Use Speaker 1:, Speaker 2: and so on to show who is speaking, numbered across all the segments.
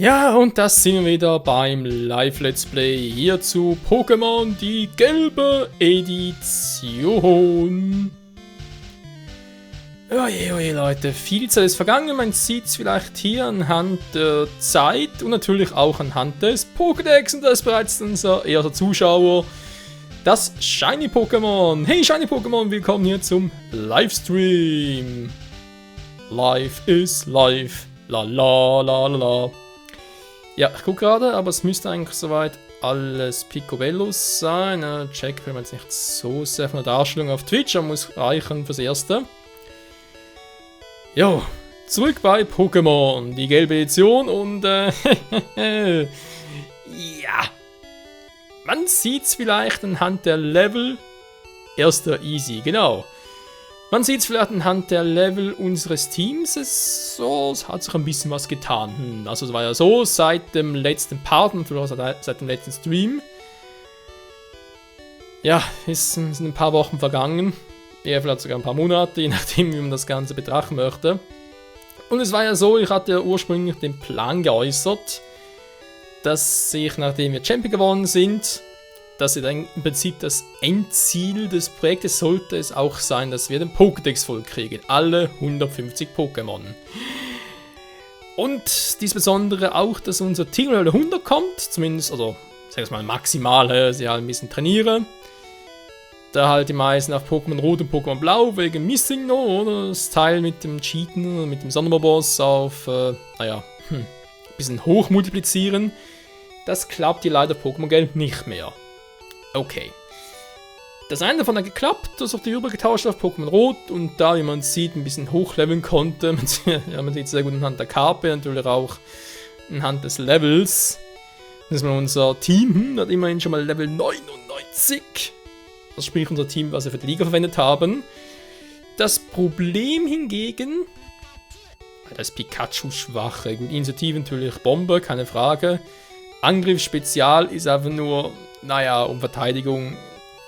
Speaker 1: Ja, und das sind wir wieder beim Live-Let's Play hier zu Pokémon, die gelbe Edition. Oje, Leute, viel Zeit ist vergangen, man sieht es vielleicht hier anhand der Zeit und natürlich auch anhand des Pokédex, und da ist bereits unser erster Zuschauer, das Shiny Pokémon. Hey Shiny Pokémon, willkommen hier zum Livestream. Live is live, la la la la la. Ja, ich gucke gerade, aber es müsste eigentlich soweit alles Picobello sein. Check, wenn man jetzt nicht so sehr von der Darstellung auf Twitch, aber muss reichen fürs Erste. Jo, zurück bei Pokémon, die gelbe Edition und ja, man sieht es vielleicht anhand der Level. Erster Easy, genau. Man sieht es vielleicht anhand der Level unseres Teams, es hat sich ein bisschen was getan. Also es war ja so, seit dem letzten Part und seit dem letzten Stream. Ja, sind ein paar Wochen vergangen. Eher vielleicht sogar ein paar Monate, je nachdem wie man das Ganze betrachten möchte. Und es war ja so, ich hatte ja ursprünglich den Plan geäußert, dass ich, nachdem wir Champion gewonnen sind, dass dann im Prinzip das Endziel des Projektes sollte es auch sein, dass wir den Pokédex voll kriegen. Alle 150 Pokémon. Und insbesondere auch, dass unser Team Level 100 kommt. Zumindest, also, sag ich mal, maximal, sie halt ein bisschen trainieren. Da halt die meisten auf Pokémon Rot und Pokémon Blau wegen Missing No, oder? Das Teil mit dem Cheaten, mit dem Sonderboss auf, ein bisschen hoch multiplizieren. Das klappt hier leider Pokémon Gelb nicht mehr. Okay. Das eine davon hat geklappt, das auf die übergetauscht auf Pokémon Rot und da, wie man sieht, ein bisschen hochleveln konnte. Man sieht sehr gut anhand der Karpe, natürlich auch anhand des Levels. Das ist mal unser Team, hat immerhin schon mal Level 99. Das sprich unser Team, was wir für die Liga verwendet haben. Das Problem hingegen, das Pikachu schwache. Gut, Initiative natürlich Bombe, keine Frage. Angriff Spezial ist einfach nur, naja, und Verteidigung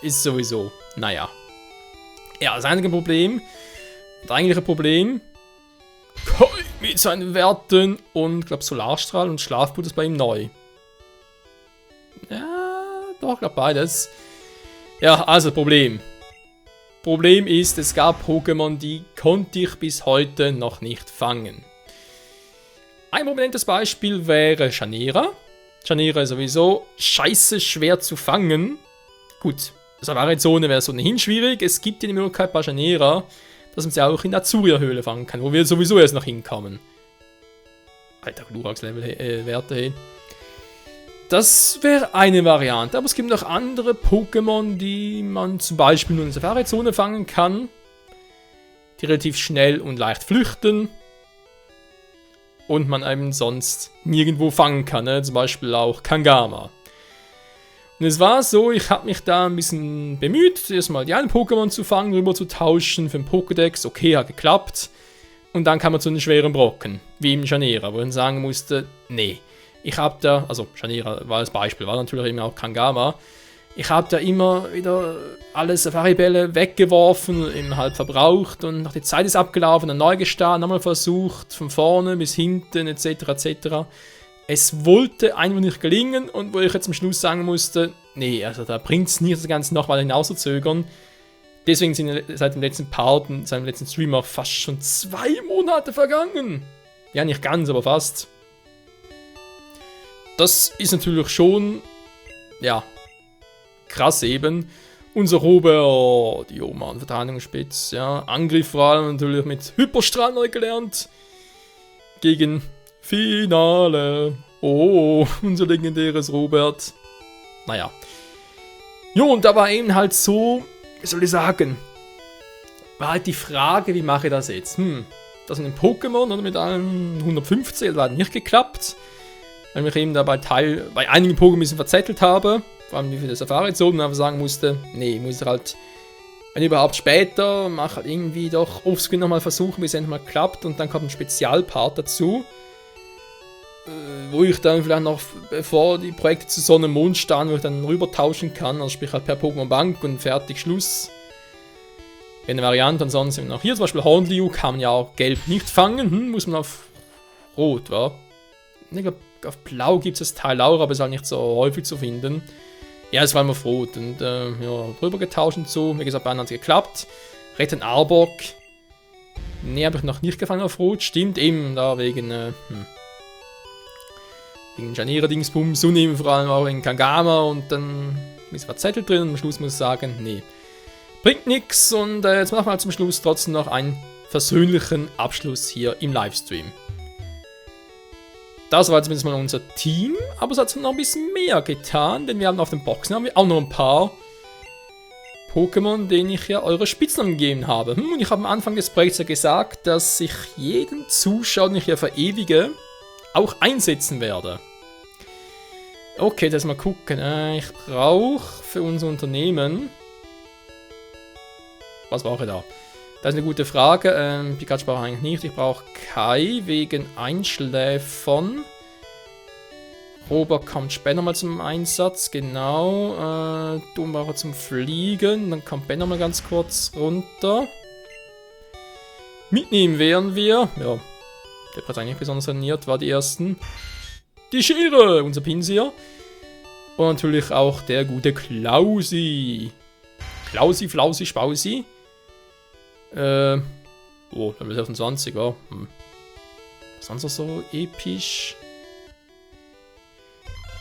Speaker 1: ist sowieso, naja. Ja, das eigentliche Problem, mit seinen Werten und, ich glaube, Solarstrahl und Schlafboot ist bei ihm neu. Ja, doch, ich glaube beides. Ja, also Problem. Problem ist, es gab Pokémon, die konnte ich bis heute noch nicht fangen. Ein prominentes Beispiel wäre Chanera. Chanera ist sowieso scheiße schwer zu fangen. Gut, Savarizone wäre so ohnehin schwierig. Es gibt ja die Möglichkeit bei Chanera, dass man sie auch in der Azuria-Höhle fangen kann, wo wir sowieso erst noch hinkommen. Alter, Glurax-Level-Werte hin. Das wäre eine Variante, aber es gibt noch andere Pokémon, die man zum Beispiel nur in der Safari-Zone fangen kann, die relativ schnell und leicht flüchten und man eben sonst nirgendwo fangen kann, ne? Zum Beispiel auch Kangama. Und es war so, ich habe mich da ein bisschen bemüht, erstmal die einen Pokémon zu fangen, rüber zu tauschen für den Pokédex, okay, hat geklappt. Und dann kam man zu den schweren Brocken, wie im Chanera, wo man sagen musste, nee. Ich habe da, also Chanera war das Beispiel, war natürlich immer auch Kangama. Ich habe da immer wieder alle Safari-Bälle weggeworfen, eben halb verbraucht und nach der Zeit ist abgelaufen, dann neu gestartet, nochmal versucht, von vorne bis hinten etc. etc. Es wollte einfach nicht gelingen und wo ich jetzt am Schluss sagen musste, nee, also da bringt es nicht, das Ganze nochmal hinauszuzögern. Deswegen sind seit dem letzten Part und seinem letzten Stream auch fast schon 2 Monate vergangen. Ja, nicht ganz, aber fast. Das ist natürlich schon, ja, krass eben. Unser Robert, die Oman, Verteidigungsspitz, ja. Angriff vor allem natürlich mit Hyperstrahl neu gelernt. Gegen Finale. Oh, unser legendäres Robert. Naja. Jo, und da war eben halt so, wie soll ich sagen, war halt die Frage, wie mache ich das jetzt? Das mit dem Pokémon oder mit allen 150, das hat nicht geklappt. Weil ich eben da bei einigen Pokémon ein bisschen verzettelt habe, vor allem wie für die Safari-Zone, einfach sagen musste, nee, muss ich halt, wenn überhaupt später, mache halt irgendwie doch offscreen nochmal versuchen, bis es endlich mal klappt und dann kommt ein Spezialpart dazu, wo ich dann vielleicht noch, bevor die Projekte zu Sonne und Mond starten, wo ich dann rüber tauschen kann, also sprich halt per Pokémon Bank und fertig, Schluss. Wäre eine Variante, ansonsten auch hier zum Beispiel Hornliu kann man ja auch gelb nicht fangen, muss man auf Rot, wa? Ich glaube, auf Blau gibt es das Teil auch, aber ist halt nicht so häufig zu finden. Ja, es war immer Rot und ja, drüber getauscht und so. Wie gesagt, bei anderen hat es geklappt. Rechten Arbok. Ne, habe ich noch nicht gefangen auf Rot. Stimmt, eben da wegen wegen Janira-Dingsbums und eben vor allem auch in Kangama und dann ist was Zettel drin und am Schluss muss ich sagen, nee. Bringt nix und jetzt machen wir zum Schluss trotzdem noch einen versöhnlichen Abschluss hier im Livestream. Das war zumindest mal unser Team, aber es hat noch ein bisschen mehr getan, denn wir haben auf den Boxen auch noch ein paar Pokémon, denen ich ja eure Spitznamen gegeben habe. Und ich habe am Anfang des Projekts ja gesagt, dass ich jeden Zuschauer, den ich hier verewige, auch einsetzen werde. Okay, jetzt mal gucken. Ich brauche für unser Unternehmen... Was brauche ich da? Das ist eine gute Frage. Pikachu brauche ich eigentlich nicht. Ich brauche Kai wegen Einschläfern. Robert kommt später mal zum Einsatz. Genau. Du brauchst zum Fliegen. Dann kommt Ben nochmal ganz kurz runter. Mitnehmen wären wir. Ja. Der hat eigentlich besonders trainiert, war die ersten. Die Schere, unser Pinsir. Und natürlich auch der gute Klausi. Klausi, Flausi, Spausi. Oh, dann ist 26, ja. Was sonst noch so episch?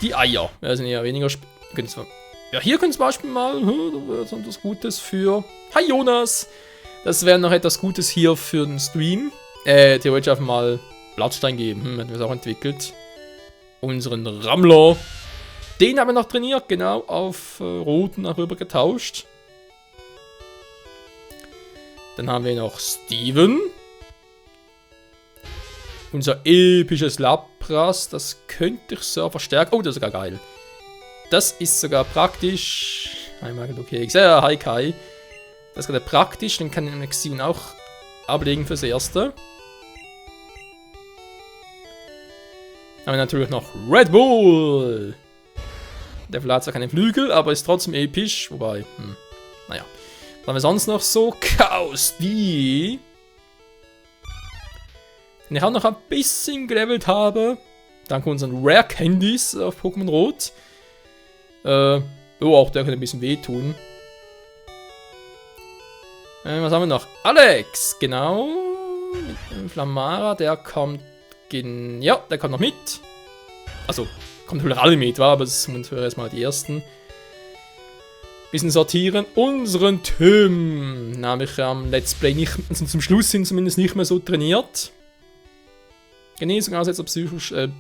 Speaker 1: Die Eier. Ja, sind eher weniger. Ja, hier können zum Beispiel mal. Was Gutes für. Hi Jonas! Das wäre noch etwas Gutes hier für den Stream. Theoretisch einfach mal Blattstein geben. Hätten wir es auch entwickelt. Unseren Rammler. Den haben wir noch trainiert, genau. Auf Roten rüber getauscht. Dann haben wir noch Steven. Unser episches Lapras. Das könnte ich so verstärken. Oh, das ist sogar geil. Das ist sogar praktisch. Einmal okay. Ja, hi Kai. Das ist gerade praktisch. Den kann ich Steven auch ablegen fürs Erste. Dann haben wir natürlich noch Red Bull. Der hat zwar keine Flügel, aber ist trotzdem episch. Wobei, naja. Was haben wir sonst noch so? Chaos, die ich auch noch ein bisschen gelevelt habe. Dank unseren Rare Candies auf Pokémon Rot. Oh, auch der kann ein bisschen wehtun. Was haben wir noch? Alex, genau. Mit dem Flamara, der kommt. Ja, der kommt noch mit. Also, kommt natürlich alle mit, war, aber das sind erstmal die ersten. Bisschen sortieren. Unseren Tim. Den habe ich am Let's Play nicht, also zum Schluss hin zumindest nicht mehr so trainiert. Genesung aussetzer Psychostrahl,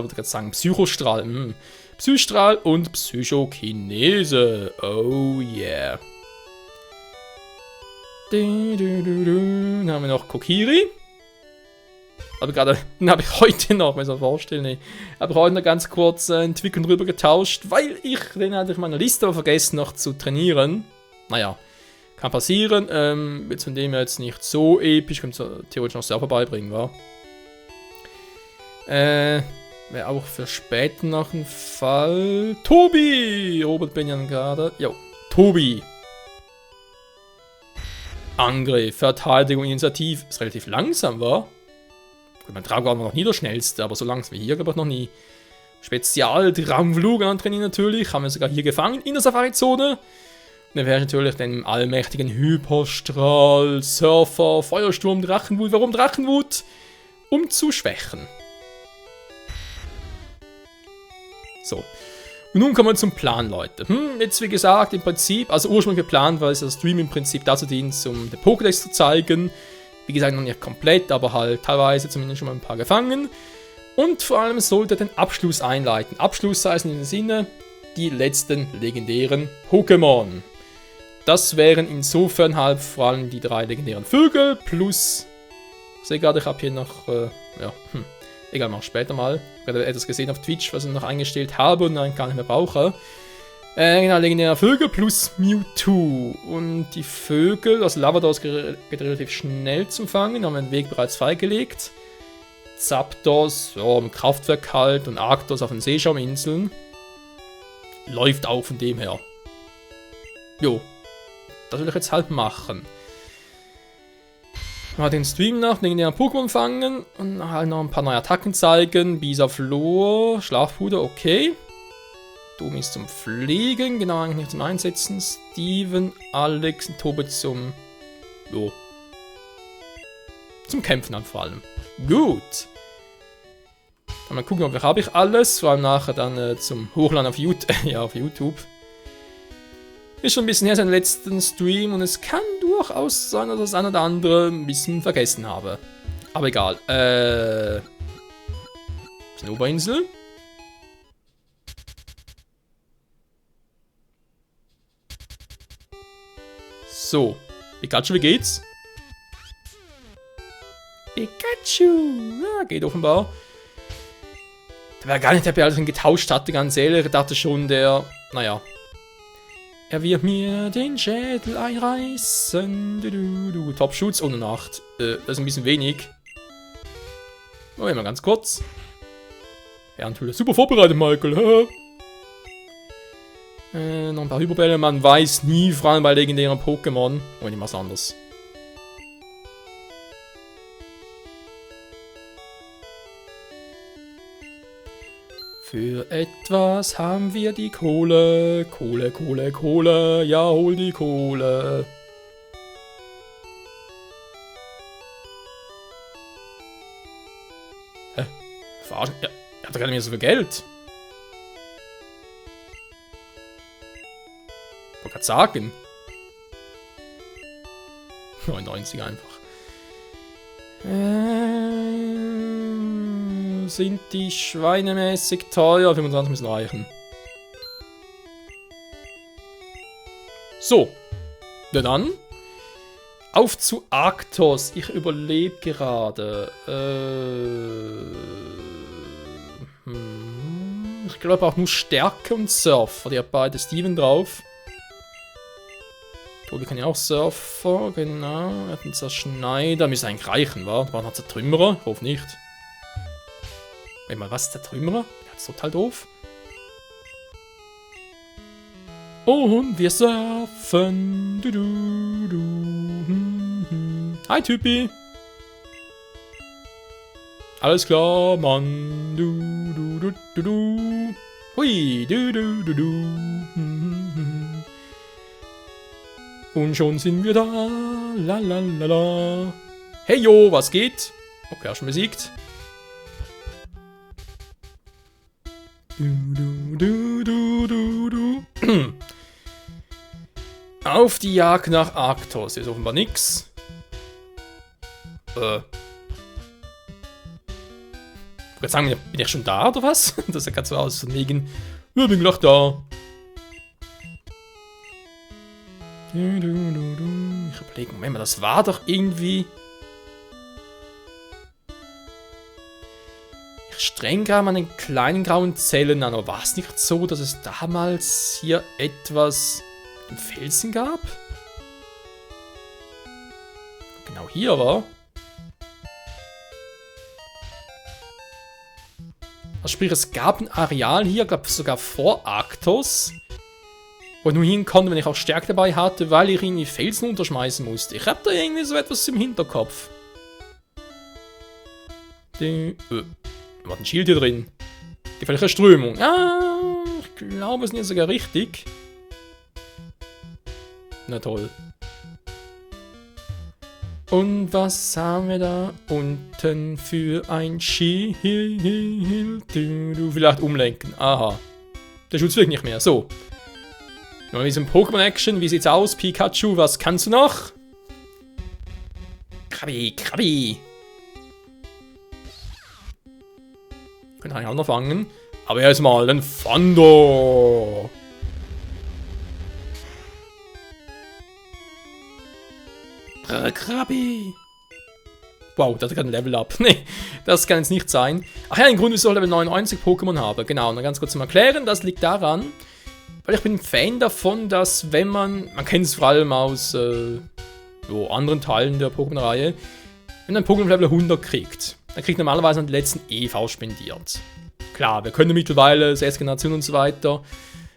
Speaker 1: würde ich gerade sagen. Psychostrahl. Psystrahl und Psychokinese. Oh yeah. Dann haben wir noch Kokiri. Aber gerade, den habe ich heute noch, muss ich mir vorstellen, nee, habe ich heute noch ganz kurz entwickelt und rüber getauscht, weil ich den hatte ich in meiner Liste vergessen noch zu trainieren. Naja, kann passieren, jetzt von dem her jetzt nicht so episch, könnte es theoretisch noch selber beibringen, wa? Wäre auch für später noch ein Fall. Tobi! Robert Benjan gerade. Jo, Tobi. Angriff, Verteidigung, Initiativ. Ist relativ langsam, wa? Mein Drago war noch nie der schnellste, aber so langsam wie hier glaube ich noch nie. Spezial, Traumflug antrainieren natürlich. Haben wir sogar hier gefangen in der Safari-Zone. Und dann wäre natürlich den allmächtigen Hyperstrahl, Surfer, Feuersturm, Drachenwut. Warum Drachenwut? Um zu schwächen. So. Und nun kommen wir zum Plan, Leute. Jetzt wie gesagt, im Prinzip, also ursprünglich geplant, weil es der Stream im Prinzip dazu dient, um den Pokédex zu zeigen. Wie gesagt, noch nicht komplett, aber halt teilweise zumindest schon mal ein paar gefangen. Und vor allem sollte er den Abschluss einleiten. Abschluss heißt in dem Sinne, die letzten legendären Pokémon. Das wären insofern halt vor allem die 3 legendären Vögel plus... Ich sehe gerade, ich habe hier noch... ja, egal, mach später mal. Ich habe etwas gesehen auf Twitch, was ich noch eingestellt habe und dann gar nicht mehr brauche. Genau, legendäre Vögel plus Mewtwo. Und die Vögel, also Lavados geht relativ schnell zu fangen, haben wir den Weg bereits freigelegt. Zapdos, ja, im Kraftwerk halt und Arctos auf den Seeschauminseln. Läuft auch von dem her. Jo, das will ich jetzt halt machen. Mal den Stream nach, legendären Pokémon fangen und halt noch ein paar neue Attacken zeigen. Bisaflor, Schlafpuder, okay. Domi ist zum Pflegen, genau eigentlich nicht zum Einsetzen. Steven, Alex und Tobi zum... Jo. Zum Kämpfen halt vor allem. Gut. Mal gucken, ob habe ich alles. Vor allem nachher dann zum Hochladen auf YouTube. Ja, auf YouTube. Ist schon ein bisschen her seit dem letzten Stream und es kann durchaus sein, dass das eine oder andere ein bisschen vergessen habe. Aber egal. Snowberinsel. So. Pikachu, wie geht's? Pikachu! Ja, geht offenbar. Der war gar nicht der Behaltung getauscht hatte, ganz ehrlich. Ich dachte schon, der... Naja. Er wird mir den Schädel einreißen. Top-Schutz ohne Nacht. Das ist ein bisschen wenig. Oh, immer ganz kurz. Ja, natürlich super vorbereitet, Michael. Noch ein paar Hyperbälle. Man weiß nie, vor allem bei legendären Pokémon. Oh, nicht was anderes. Für etwas haben wir die Kohle. Kohle, Kohle, Kohle. Ja, hol die Kohle. Hä? Verarschen? Ja, ich hab doch gar nicht mehr so viel Geld. Ich wollte gerade sagen. 99 einfach. Sind die schweinemäßig teuer? 25 müssen reichen. So. Na dann. Auf zu Arktos. Ich überlebe gerade. Ich glaube auch nur Stärke und Surfer. Die hat beide Steven drauf. Tobi kann ja auch Surfer. Genau. Er hat einen Zerschneider. Müsste eigentlich reichen, wa? War noch Zertrümmerer? Ich hoffe nicht. Warte mal, was ist der Trümmerer? Das ist total doof. Und wir surfen. Hi, Typi. Alles klar, Mann. Hui. Und schon sind wir da. Lalalala. Hey, yo, was geht? Okay, schon besiegt. Auf die Jagd nach Arktos. Hier ist offenbar nix. Ich würde sagen, bin ich schon da oder was? Das sieht gerade so aus von wegen. Ich bin gleich da. Ich überlege, Moment mal, das war doch irgendwie. Streng gerade an den kleinen grauen Zellen an, aber war es nicht so, dass es damals hier etwas im Felsen gab? Genau hier war. Also sprich, es gab ein Areal hier, glaube sogar vor Arktos, wo ich nur hin konnte, wenn ich auch Stärke dabei hatte, weil ich irgendwie Felsen unterschmeißen musste. Ich habe da irgendwie so etwas im Hinterkopf. War ein Schild hier drin. Gefährliche Strömung. Ah, ich glaube, es ist nicht sogar richtig. Na toll. Und was haben wir da unten für ein Schild? Du vielleicht umlenken. Aha. Der Schutz wirkt nicht mehr. So. Mal mit diesem Pokémon-Action. Wie sieht's aus? Pikachu, was kannst du noch? Krabi, Krabi. Können eigentlich auch noch fangen. Aber erstmal den Thunder. Krabi. Wow, das hat gerade ein Level-Up. Nee, das kann jetzt nicht sein. Ach ja, ein Grund, wieso ich Level 99 Pokémon habe. Genau, und dann ganz kurz zum Erklären. Das liegt daran, weil ich bin ein Fan davon, dass wenn man kennt es vor allem aus anderen Teilen der Pokémon-Reihe, wenn man ein Pokémon Level 100 kriegt, dann kriegt normalerweise die letzten EV spendiert. Klar, wir können mittlerweile 6 Generationen und so weiter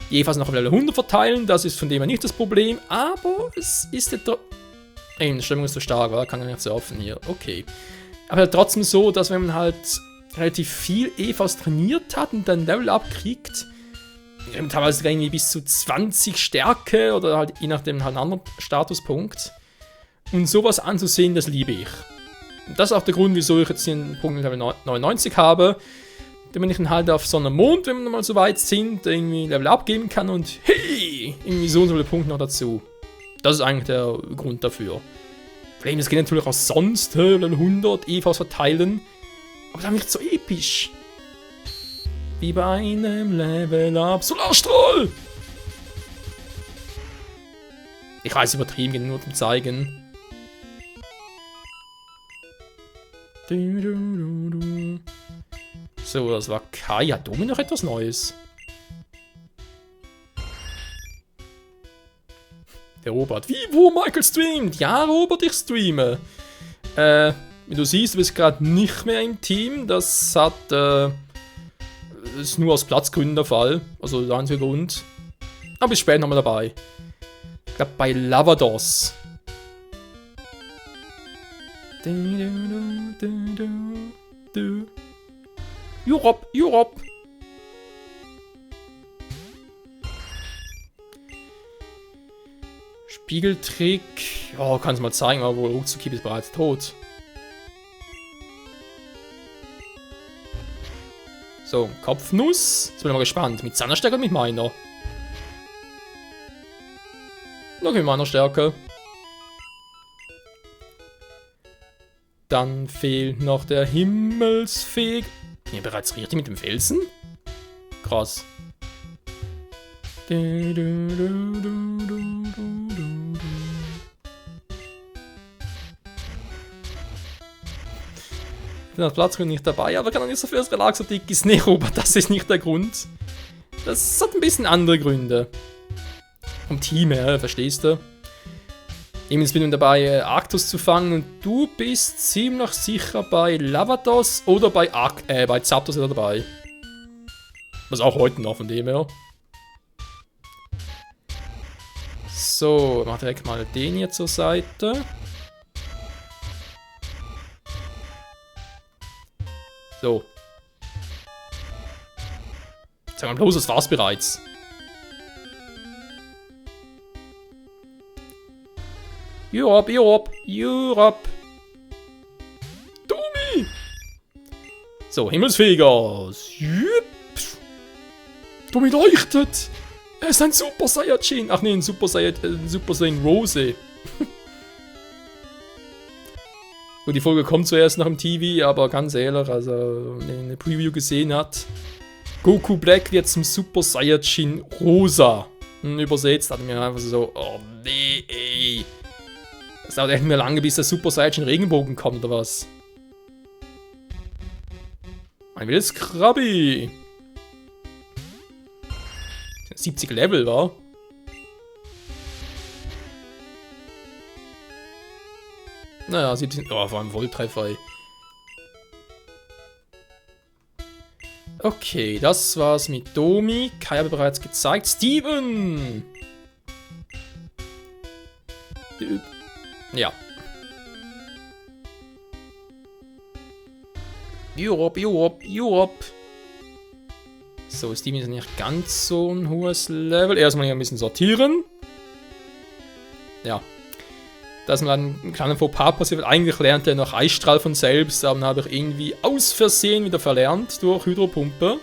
Speaker 1: die EVs noch auf Level 100 verteilen, das ist von dem her nicht das Problem, aber es ist etwa... Ey, die Stimmung ist so stark, oder? Kann ja nicht so offen hier. Okay. Aber halt trotzdem so, dass wenn man halt relativ viel EVs trainiert hat und dann Level-Up kriegt, teilweise irgendwie bis zu 20 Stärke oder halt je nachdem halt einen anderen Statuspunkt. Und sowas anzusehen, das liebe ich. Und das ist auch der Grund, wieso ich jetzt hier einen Punkt Level 99 habe. Damit ich dann halt auf so einem Mond, wenn wir mal so weit sind, irgendwie Level abgeben kann und hey, irgendwie so und so viele Punkte noch dazu. Das ist eigentlich der Grund dafür. Das geht natürlich auch sonst, Level 100 EVs verteilen, aber dann nicht so episch. Wie bei einem Level Up Solarstrahl! Ich weiß, übertrieben, nur zum zeigen. So, das war Kai. Hat Domi noch etwas Neues? Der Robert. Wie, wo Michael streamt? Ja, Robert, ich streame. Wie du siehst, du bist gerade nicht mehr im Team. Das ist nur aus Platzgründen der Fall. Also der einzige Grund. Aber bis später nochmal dabei. Ich glaube bei Lavados. Europe. Spiegeltrick. Oh, kannst du mal zeigen, aber Ruckzuki ist bereits tot. So, Kopfnuss. Jetzt bin ich mal gespannt. Mit seiner Stärke oder mit meiner? Noch mit meiner Stärke. Dann fehlt noch der Himmelsfeg. Bin ich bereits richtig mit dem Felsen? Krass. Ich bin auf Platzgrund nicht dabei, aber kann auch nicht so viel als Relaxotik ist. Nee, Robert, das ist nicht der Grund. Das hat ein bisschen andere Gründe. Vom Team her, verstehst du? Eben bin ich dabei, Arctos zu fangen und du bist ziemlich sicher bei Lavados oder bei Zapdos wieder dabei. Was auch heute noch, von dem her. So, mach direkt mal den hier zur Seite. So. Sag mal bloß, das war's bereits. Europe. Domi! So, Himmelsfeger. Domi leuchtet. Er ist ein Super Saiyajin. Ach nee, ein Super Saiyan Rose. Gut, die Folge kommt zuerst nach dem TV, aber ganz ehrlich, also eine Preview gesehen hat. Goku Black wird zum Super Saiyajin Rosa. Übersetzt hat mir einfach so, oh nee, ey. Es dauert echt mehr lange, bis der Super Saiyajin Regenbogen kommt, oder was? Ein wildes Krabi. 70 Level, war? Naja, 70. Oh, vor allem Volltreffer, ey. Okay, das war's mit Domi. Kai habe bereits gezeigt. Steven! Ja. Europe. So, Steven ist nicht ganz so ein hohes Level. Erstmal hier ein bisschen sortieren. Ja. Da ist mal ein kleiner Fauxpas passiert. Eigentlich lernt er noch Eisstrahl von selbst, aber dann habe ich irgendwie aus Versehen wieder verlernt durch Hydropumpe.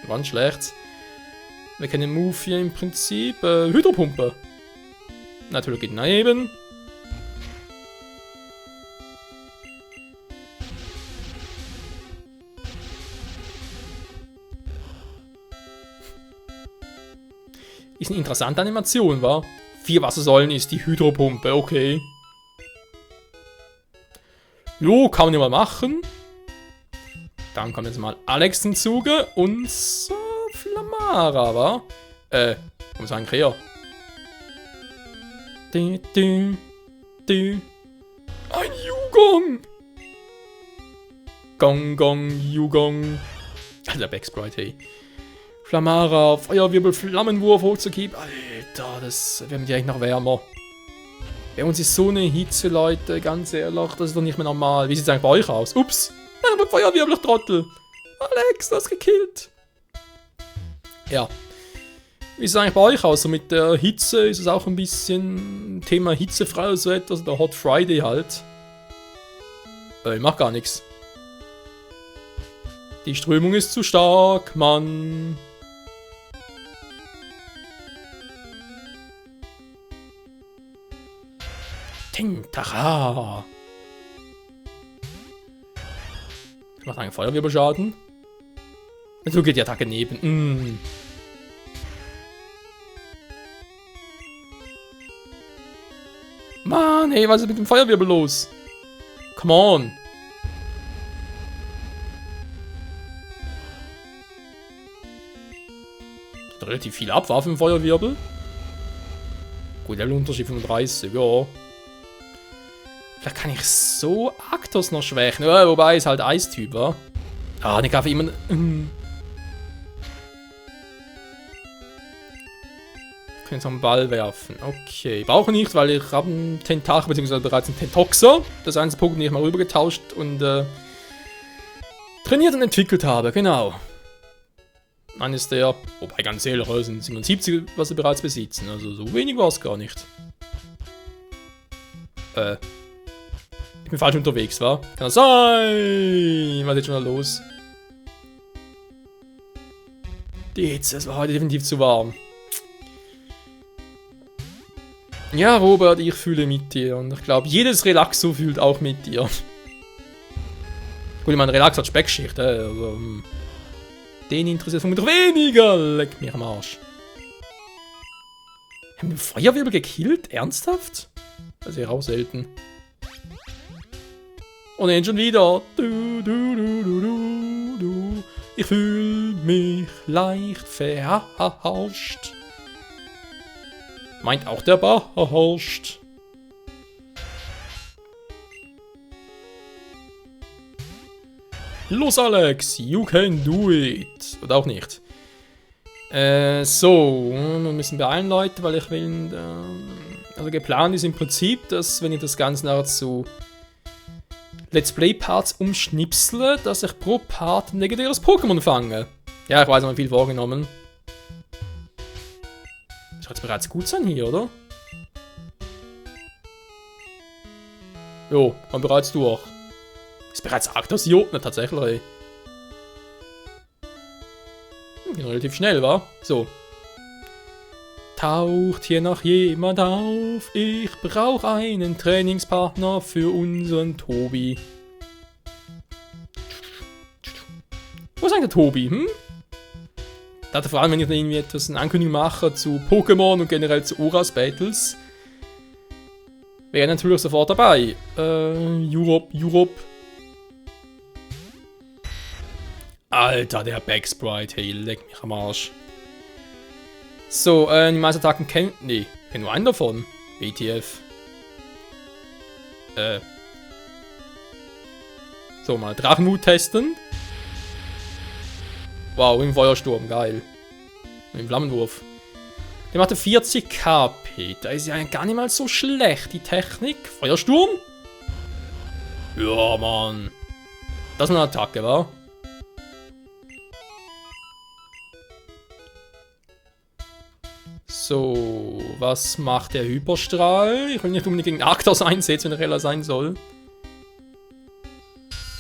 Speaker 1: Ganz schlecht. Wir kennen den Move hier im Prinzip. Hydropumpe. Natürlich geht daneben. Ist eine interessante Animation, wa? 4 Wassersäulen ist die Hydropumpe, okay. Jo, kann man ja mal machen. Dann kommt jetzt mal Alex zum Zuge und Flamara, wa? Komm sagen, her. Ein Yugong! Gong, Yugong. Alter, Backsprite, hey. Flamara, Feuerwirbel, Flammenwurf, hochzukieb. Alter, das wird mir direkt noch wärmer. Bei uns ist so eine Hitze, Leute, ganz ehrlich, das ist doch nicht mehr normal. Wie sieht es eigentlich bei euch aus? Ups, nein, aber Feuerwirbel, Trottel. Alex, du hast gekillt. Ja. Wie sieht es eigentlich bei euch aus? So mit der Hitze ist es auch ein bisschen Thema hitzefrei oder so etwas, der Hot Friday halt. Ich mach gar nichts. Die Strömung ist zu stark, Mann. Tintara. Macht einen Feuerwirbelschaden. So geht die Attacke neben. Mann, ey, was ist mit dem Feuerwirbel los? Come on. Relativ viel Abwaffe im Feuerwirbel. Gut, Levelunterschied 35, ja. Vielleicht kann ich so Arctos noch schwächen. Ja, wobei es halt Eistyp war. Ah, ich darf immer. Können so einen Ball werfen. Okay. Brauche nicht, weil ich habe einen Tentakel, beziehungsweise bereits einen Tentoxer. Das einzige Punkt, den ich mal rübergetauscht und trainiert und entwickelt habe. Genau. Eines der, wobei ganz ehrlich, sind 77, was sie bereits besitzen. Also so wenig war es gar nicht. Ich bin falsch unterwegs, wa? Kann das sein? Was ist jetzt schon los? Die Hitze, es war heute definitiv zu warm. Ja, Robert, ich fühle mit dir. Und ich glaube, jedes Relaxo fühlt auch mit dir. Gut, ich meine, Relax hat Speckschicht, also, den interessiert mich doch weniger. Leck mich am Arsch. Haben wir den Feuerwirbel gekillt? Ernsthaft? Das ist ja auch selten. Und dann schon wieder. Du. Ich fühle mich leicht verarscht. Meint auch der Barscht. Los, Alex, you can do it. Oder auch nicht. So, wir müssen beeilen, Leute, weil ich will. Also geplant ist im Prinzip, dass, wenn ich das Ganze nachher zu Let's Play Parts umschnipsle, dass ich pro Part ein legendäres Pokémon fange. Ja, ich weiß, ich habe viel vorgenommen. Das soll jetzt bereits gut sein hier, oder? Jo, man bereits durch. Ist bereits Arctos Jotner tatsächlich, ey. Ging relativ schnell, wa? So. Taucht hier noch jemand auf? Ich brauche einen Trainingspartner für unseren Tobi. Wo ist eigentlich der Tobi, Da vor allem, wenn ich irgendwie etwas eine Ankündigung mache zu Pokémon und generell zu Oras Battles, wäre natürlich sofort dabei. Europe. Alter, der Backsprite, hey, leck mich am Arsch. So, die meisten Attacken kennt. Nee, ich kenn nur einen davon. WTF. So, mal Drachenmut testen. Wow, im Feuersturm, geil. Im Flammenwurf. Der machte 40 KP. Da ist ja gar nicht mal so schlecht, die Technik. Feuersturm? Ja, Mann. Das ist eine Attacke, wa? So, was macht der Hyperstrahl? Ich will nicht unbedingt gegen Arctos einsetzen, wenn er heller sein soll.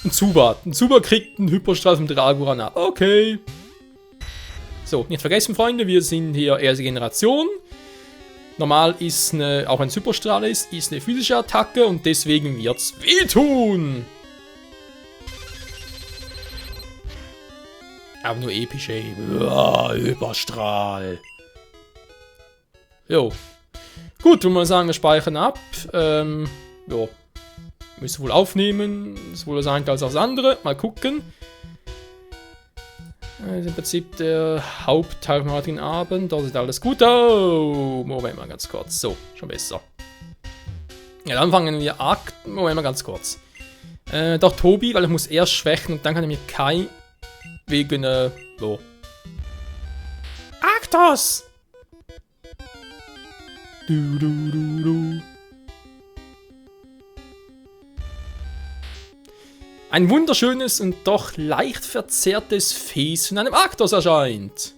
Speaker 1: Ein Zubat. Ein Zubat kriegt einen Hyperstrahl vom Dragoran ab. Okay. So, nicht vergessen, Freunde, wir sind hier erste Generation. Normal ist auch ein Superstrahl ist eine physische Attacke und deswegen wird's wehtun. Aber nur episch, ey. Uah, Hyperstrahl. Jo. Gut, würde man sagen, wir speichern ab. Jo. Müsste wohl aufnehmen. Sowohl das eine als auch das andere. Mal gucken. Das ist im Prinzip der Hauptteil vom heutigen Abend. Da sieht alles gut aus. Moment mal ganz kurz. So, schon besser. Ja, dann fangen wir Moment mal ganz kurz. Doch Tobi, weil ich muss erst schwächen und dann kann ich mir Kai wegen, so. Arctos! Ein wunderschönes und doch leicht verzerrtes Face von einem Arktos erscheint.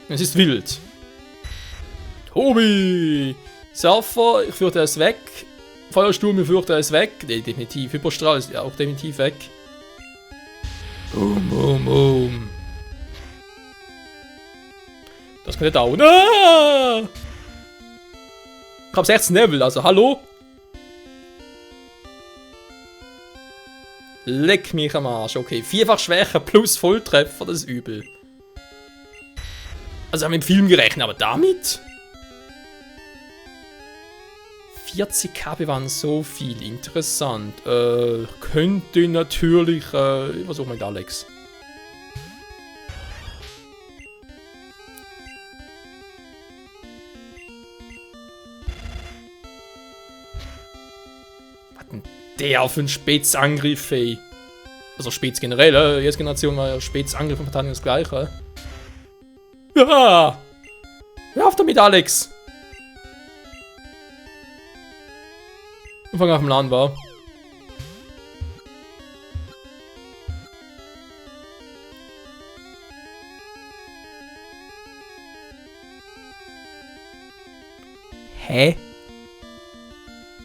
Speaker 1: Es ist wild. Tobi! Surfer, ich fürchte, er ist weg. Feuersturm, ich fürchte, er ist weg. Nee, definitiv. Hyperstrahl ist ja auch definitiv weg. Boom, boom, boom. Das könnte dauern. Ah! Ich hab 16 Level, also hallo? Leck mich am Arsch. Okay, vierfach Schwäche plus Volltreffer, das ist übel. Also haben wir im Film gerechnet, aber damit? 40 KB waren so viel. Interessant. Könnte natürlich... was auch mit Alex? Was denn der auf einen Spätsangriff, ey? Also Späts generell, jetzt Generation war ja Spätsangriff und Verteidigung das gleiche. Ja! Hör auf damit, Alex! Anfang auf dem Laden war. Hä?